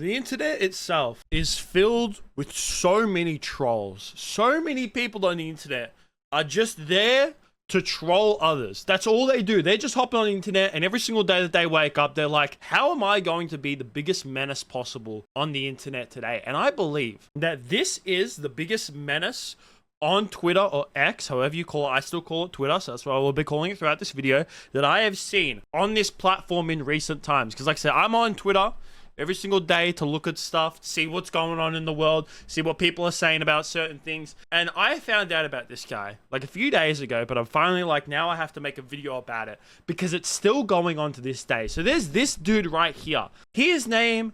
The internet itself is filled with so many trolls. So many people on the internet are just there to troll others. That's all they do. They just hop on the internet, and every single day that they wake up, they're like, how am I going to be the biggest menace possible on the internet today? And I believe that this is the biggest menace on Twitter, or X, however you call it. I still call it Twitter, so that's what I will be calling it throughout this video, that I have seen on this platform in recent times. Because like I said, I'm on Twitter every single day to look at stuff, see what's going on in the world, see what people are saying about certain things. And I found out about this guy like a few days ago, but I'm finally like, now I have to make a video about it because it's still going on to this day. So there's this dude right here. His name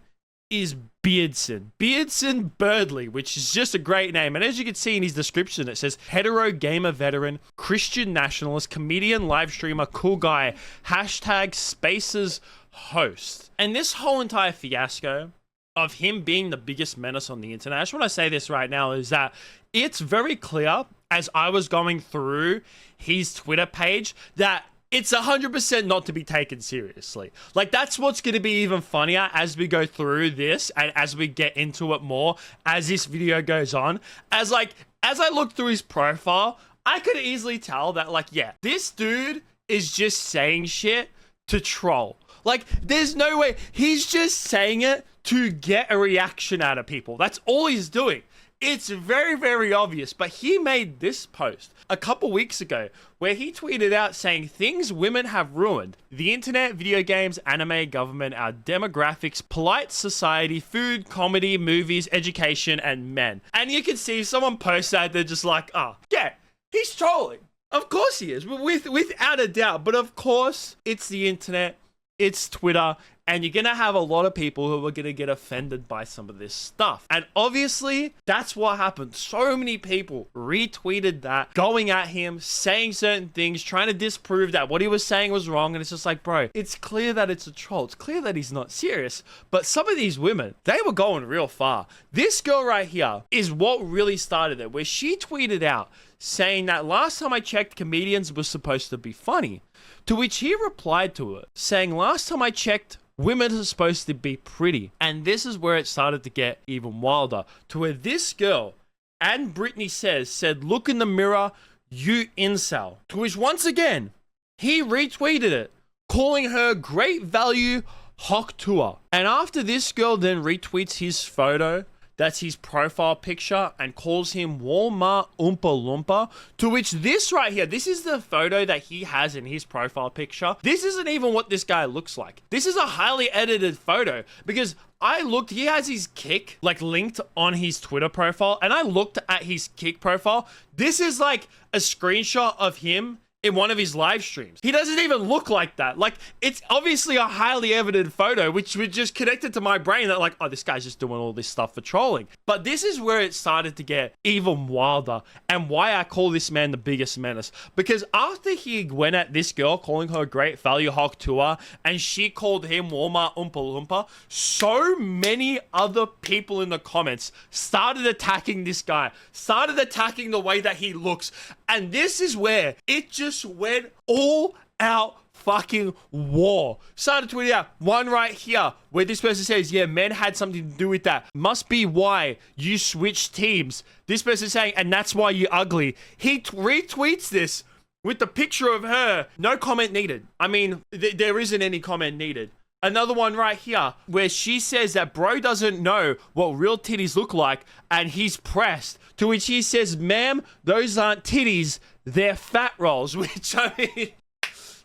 is Beardson Birdley, which is just a great name. And as you can see in his description, it says hetero gamer veteran, Christian nationalist, comedian, live streamer, cool guy, hashtag spaces host. And this whole entire fiasco of him being the biggest menace on the internet, I just want to say this right now, is that it's very clear as I was going through his Twitter page that it's 100% not to be taken seriously. Like, that's what's going to be even funnier as we go through this and as we get into it more as this video goes on. As I look through his profile, I could easily tell that, like, yeah, this dude is just saying shit to troll. Like, there's no way. He's just saying it to get a reaction out of people. That's all he's doing. It's very, very obvious. But he made this post a couple weeks ago where he tweeted out saying things women have ruined: the internet, video games, anime, government, our demographics, polite society, food, comedy, movies, education, and men. And you can see someone post that, they're just like, oh, yeah, he's trolling. Of course he is, without a doubt. But of course, it's the internet. It's Twitter, and you're going to have a lot of people who are going to get offended by some of this stuff. And obviously, that's what happened. So many people retweeted that, going at him, saying certain things, trying to disprove that what he was saying was wrong. And it's just like, bro, it's clear that it's a troll. It's clear that he's not serious. But some of these women, they were going real far. This girl right here is what really started it, where she tweeted out saying that last time I checked, comedians were supposed to be funny. To which he replied to it, saying, last time I checked, women are supposed to be pretty. And this is where it started to get even wilder. To where this girl, and Brittany said, look in the mirror, you incel. To which once again, he retweeted it, calling her great value, Hawk Tour. And after this girl then retweets his photo, that's his profile picture, and calls him Walmart Oompa Loompa, to which this right here, this is the photo that he has in his profile picture. This isn't even what this guy looks like. This is a highly edited photo, because I looked, he has his Kick like linked on his Twitter profile, and I looked at his Kick profile. This is like a screenshot of him in one of his live streams. He doesn't even look like that. Like, it's obviously a highly edited photo, which was just connected to my brain that like, oh, this guy's just doing all this stuff for trolling. But this is where it started to get even wilder, and why I call this man the biggest menace. Because after he went at this girl, calling her great value Hawk Tour, and she called him Walmart Oompa Loompa, so many other people in the comments started attacking this guy, started attacking the way that he looks. And this is where it just went all out fucking war. Started tweeting out one right here where this person says, yeah, men had something to do with that. Must be why you switched teams. This person saying, and that's why you're ugly. He retweets this with the picture of her. No comment needed. I mean, there isn't any comment needed. Another one right here where she says that bro doesn't know what real titties look like and he's pressed. To which he says, ma'am, those aren't titties, they're fat rolls. Which, I mean,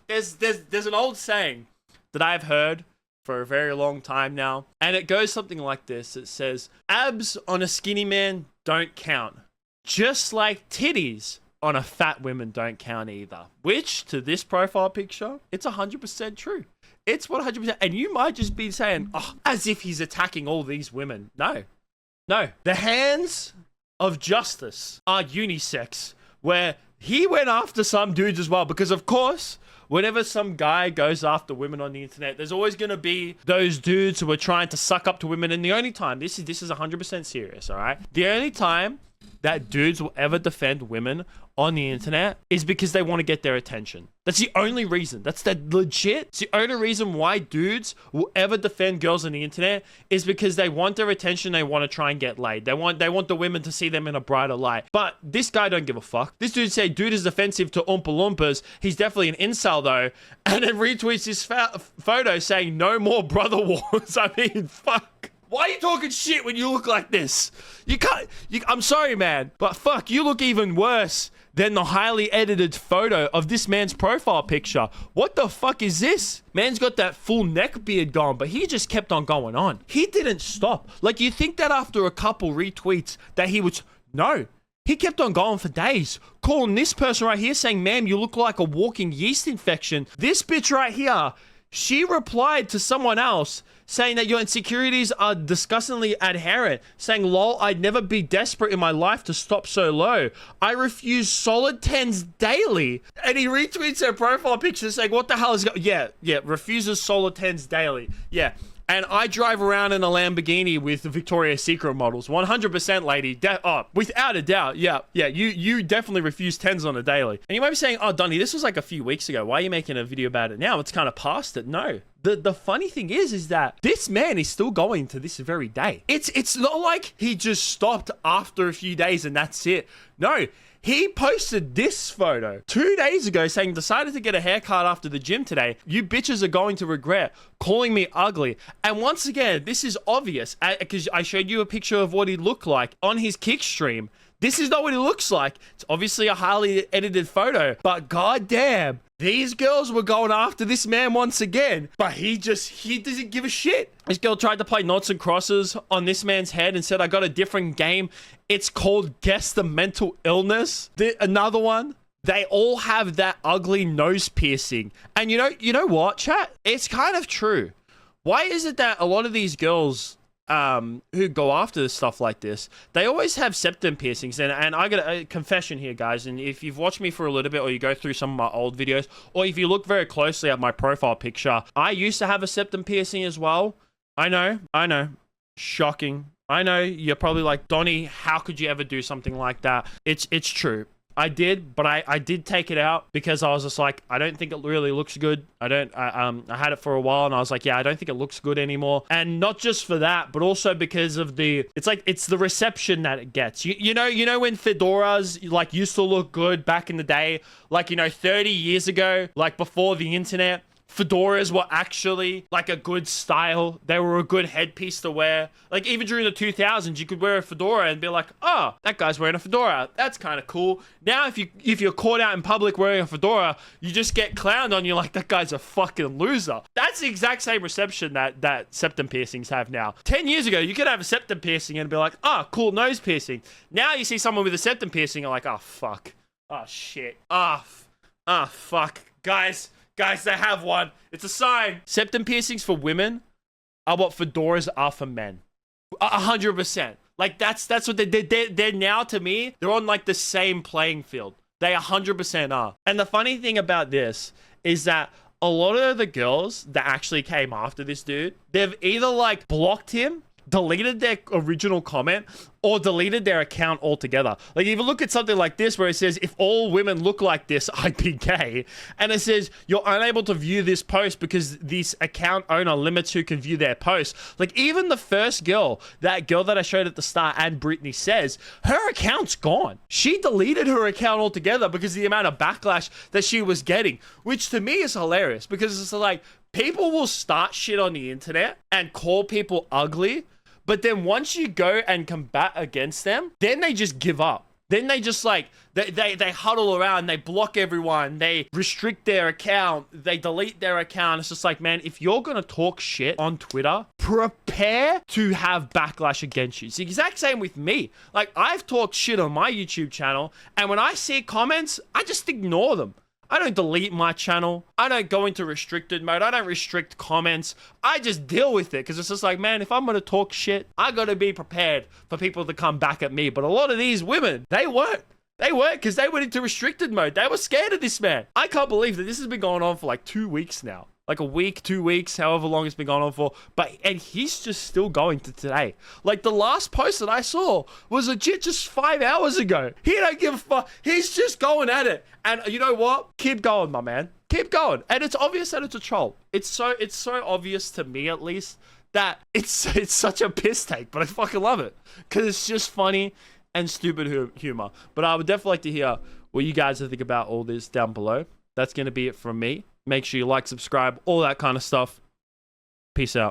there's an old saying that I've heard for a very long time now. And it goes something like this. It says, abs on a skinny man don't count. Just like titties on a fat woman don't count either. Which, to this profile picture, it's 100% true. It's 100%. And you might just be saying, oh, as if he's attacking all these women. No. The hands of justice are unisex, where he went after some dudes as well. Because, of course, whenever some guy goes after women on the internet, there's always going to be those dudes who are trying to suck up to women. And the only time, this is 100% serious, all right? The only time that dudes will ever defend women on the internet is because they want to get their attention. That's the only reason. That's the legit. It's the only reason why dudes will ever defend girls on the internet is because they want their attention. They want to try and get laid. They want the women to see them in a brighter light. But this guy don't give a fuck. This dude said, dude is offensive to Oompa Loompas. He's definitely an incel though. And then retweets this photo saying no more brother wars. I mean, fuck. Why are you talking shit when you look like this? You can't. I'm sorry, man, but fuck, you look even worse than the highly edited photo of this man's profile picture. What the fuck is this? Man's got that full neck beard going, but he just kept on going on. He didn't stop. Like, you think that after a couple retweets that he would... No. He kept on going for days, calling this person right here saying, ma'am, you look like a walking yeast infection. This bitch right here, she replied to someone else saying that your insecurities are disgustingly adherent, saying, lol, I'd never be desperate in my life to stop so low. I refuse solid 10s daily. And he retweets her profile picture saying, what the hell is going... Yeah, refuses solid 10s daily. Yeah. And I drive around in a Lamborghini with the Victoria's Secret models. 100%, lady. Without a doubt. Yeah. You definitely refuse 10s on a daily. And you might be saying, oh, Donnie, this was like a few weeks ago. Why are you making a video about it now? It's kind of past it. No. The funny thing is that this man is still going to this very day. It's not like he just stopped after a few days and that's it. No. He posted this photo 2 days ago saying, decided to get a haircut after the gym today. You bitches are going to regret calling me ugly. And once again, this is obvious because I showed you a picture of what he looked like on his kick stream. This is not what he looks like. It's obviously a highly edited photo, but goddamn, these girls were going after this man once again, but he doesn't give a shit. This girl tried to play noughts and crosses on this man's head and said, I got a different game. It's called Guess the Mental Illness. Another one. They all have that ugly nose piercing. And you know what, chat? It's kind of true. Why is it that a lot of these girls who go after stuff like this, they always have septum piercings? And I got a confession here, guys, and if you've watched me for a little bit or you go through some of my old videos, or if you look very closely at my profile picture, I used to have a septum piercing as well. I know, shocking. I know you're probably like, Donnie, how could you ever do something like that? It's true. I did, but I did take it out because I was just like, I don't think it really looks good. I had it for a while and I was like, yeah, I don't think it looks good anymore. And not just for that, but also because of it's the reception that it gets. You know when fedoras like used to look good back in the day, like, 30 years ago, like before the internet, fedoras were actually like a good style. They were a good headpiece to wear. Like even during the 2000s, you could wear a fedora and be like, oh, that guy's wearing a fedora. That's kind of cool. Now, if you're caught out in public wearing a fedora, you just get clowned on. You're like, that guy's a fucking loser. That's the exact same reception that septum piercings have now. 10 years ago, you could have a septum piercing and be like, oh, cool nose piercing. Now you see someone with a septum piercing, you're like, oh, fuck. Oh, shit. Fuck. Guys, they have one. It's a sign. Septum piercings for women are what fedoras are for men. 100%. Like, that's what they're now, to me, they're on, like, the same playing field. They 100% are. And the funny thing about this is that a lot of the girls that actually came after this dude, they've either, like, blocked him, deleted their original comment, or deleted their account altogether. Like, if you look at something like this where it says, if all women look like this, I'd be gay. And it says, you're unable to view this post because this account owner limits who can view their post. Like, even the first girl that I showed at the start, and Brittany says, her account's gone. She deleted her account altogether because of the amount of backlash that she was getting, which to me is hilarious because it's like, people will start shit on the internet and call people ugly, but then once you go and combat against them, then they just give up. Then they just like, they huddle around, they block everyone, they restrict their account, they delete their account. It's just like, man, if you're going to talk shit on Twitter, prepare to have backlash against you. It's the exact same with me. Like, I've talked shit on my YouTube channel, and when I see comments, I just ignore them. I don't delete my channel. I don't go into restricted mode. I don't restrict comments. I just deal with it because it's just like, man, if I'm going to talk shit, I got to be prepared for people to come back at me. But a lot of these women, they weren't. They weren't because they went into restricted mode. They were scared of this man. I can't believe that this has been going on for like 2 weeks now. like a week, 2 weeks, however long it's been going on for. And he's just still going to today. Like the last post that I saw was legit just 5 hours ago. He don't give a fuck. He's just going at it. And you know what? Keep going, my man. Keep going. And it's obvious that it's a troll. It's so obvious to me, at least, that it's such a piss take, but I fucking love it because it's just funny and stupid humor. But I would definitely like to hear what you guys think about all this down below. That's going to be it from me. Make sure you like, subscribe, all that kind of stuff. Peace out.